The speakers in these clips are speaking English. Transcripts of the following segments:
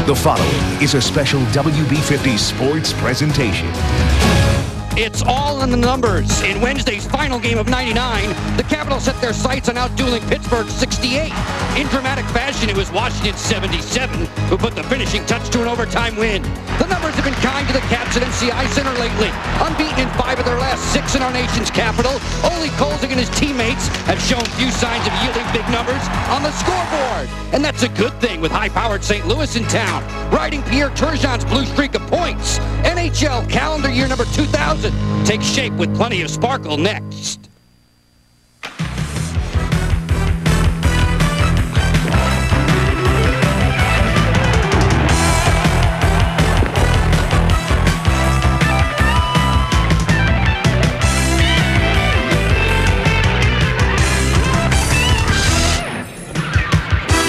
The following is a special WB50 sports presentation. It's all in the numbers. In Wednesday's final game of '99, the Capitals set their sights on outdueling Pittsburgh 68. In dramatic fashion, it was Washington 77 who put the finishing touch to an overtime win. The numbers have been kind to the Caps at MCI Center lately. Unbeaten in 5 of their last 6 in our nation's capital, only Kolzig and his teammates have shown few signs of yielding big numbers on the scoreboard. And that's a good thing with high-powered St. Louis in town, riding Pierre Turgeon's blue streak of points. NHL calendar year number 2000 takes shape with plenty of sparkle next.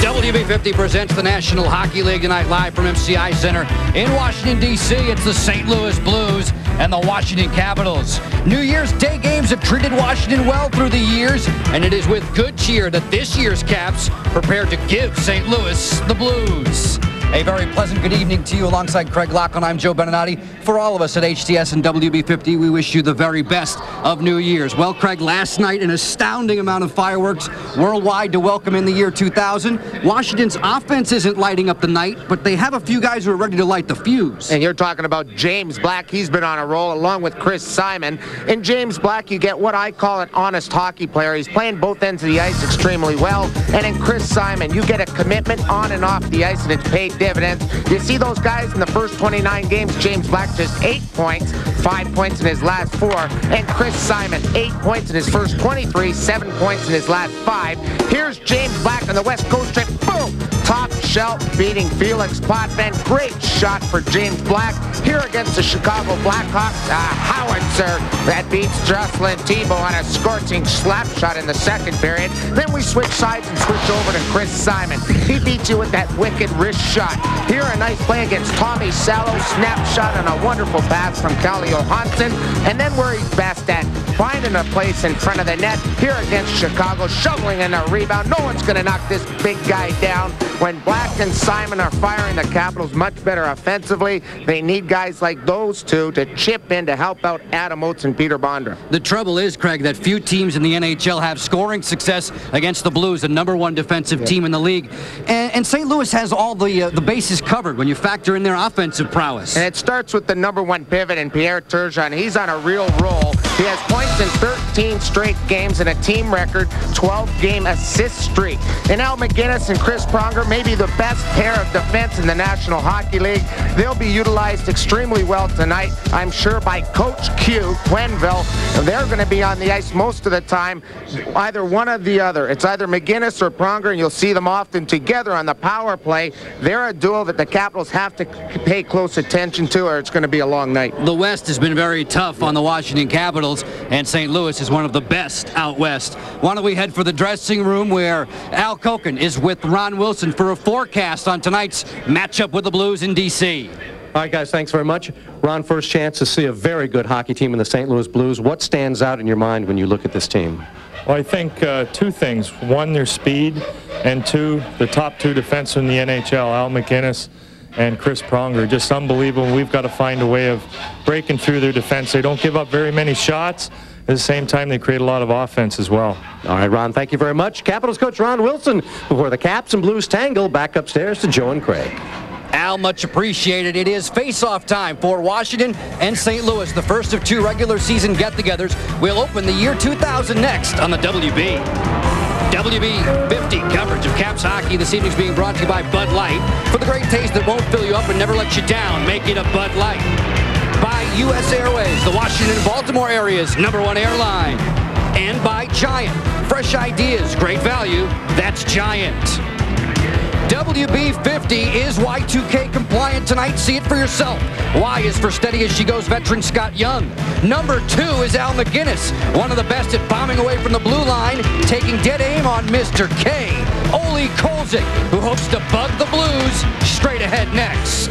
WB50 presents the National Hockey League tonight live from MCI Center in Washington, D.C. It's the St. Louis Blues and the Washington Capitals. New Year's Day games have treated Washington well through the years, and it is with good cheer that this year's Caps prepare to give St. Louis the Blues. A very pleasant good evening to you alongside Craig Lachlan. I'm Joe Beninati. For all of us at HTS and WB50, we wish you the very best of New Year's. Well, Craig, last night an astounding amount of fireworks worldwide to welcome in the year 2000. Washington's offense isn't lighting up the night, but they have a few guys who are ready to light the fuse. And you're talking about James Black. He's been on a roll along with Chris Simon. In James Black, you get what I call an honest hockey player. He's playing both ends of the ice extremely well. And in Chris Simon, you get a commitment on and off the ice, and it's paid dividends. You see those guys in the first 29 games, James Black just 8 points, 5 points in his last 4, and Chris Simon 8 points in his first 23, 7 points in his last 5. Here's James Black on the West Coast trip, boom! Top shelf beating Felix Potvin. Great shot for James Black here against the Chicago Blackhawks. Howitzer that beats Jocelyn Thibault on a scorching slap shot in the second period. Then we switch sides and switch over to Chris Simon. He beats you with that wicked wrist shot. Here a nice play against Tommy Salo, snapshot and a wonderful pass from Kalle Johansson. And then where he's best at, finding a place in front of the net here against Chicago, shoveling in a rebound. No one's going to knock this big guy down. When Black and Simon are firing, the Capitals much better offensively. They need guys like those two to chip in to help out Adam Oates and Peter Bondra. The trouble is, Craig, that few teams in the NHL have scoring success against the Blues, the #1 defensive team in the league. And St. Louis has all the bases covered when you factor in their offensive prowess. And it starts with the #1 pivot in Pierre Turgeon. He's on a real roll. He has points in 13 straight games and a team record 12-game assist streak. And Al McGinnis and Chris Pronger, maybe the best pair of defense in the National Hockey League. They'll be utilized extremely well tonight, I'm sure, by Coach Q, Quenneville. They're going to be on the ice most of the time, either one or the other. It's either McGinnis or Pronger, and you'll see them often together on the power play. They're a duo that the Capitals have to pay close attention to, or it's going to be a long night. The West has been very tough on the Washington Capitals, and St. Louis is one of the best out west. Why don't we head for the dressing room where Al Koken is with Ron Wilson for a forecast on tonight's matchup with the Blues in D.C. All right, guys, thanks very much. Ron, first chance to see a very good hockey team in the St. Louis Blues. What stands out in your mind when you look at this team? Well, I think two things. One, their speed, and two, the top 2 defensemen in the NHL, Al McGinnis and Chris Pronger. Just unbelievable. We've got to find a way of breaking through their defense. They don't give up very many shots. At the same time, they create a lot of offense as well. All right, Ron, thank you very much. Capitals coach Ron Wilson before the Caps and Blues tangle. Back upstairs to Joe and Craig. Al, much appreciated. It is face-off time for Washington and St. Louis. The first of 2 regular season get-togethers will open the year 2000 next on the WB. WB50 coverage of Caps hockey this evening is being brought to you by Bud Light. For the great taste that won't fill you up and never let you down, make it a Bud Light. By U.S. Airways, the Washington and Baltimore area's #1 airline. And by Giant. Fresh ideas, great value, that's Giant. WB50 is Y2K compliant tonight. See it for yourself. Y is for steady as she goes veteran Scott Young. Number 2 is Al McGinnis, one of the best at bombing away from the blue line, taking dead aim on Mr. K. Ole Kolzig, who hopes to bug the Blues. Straight ahead next.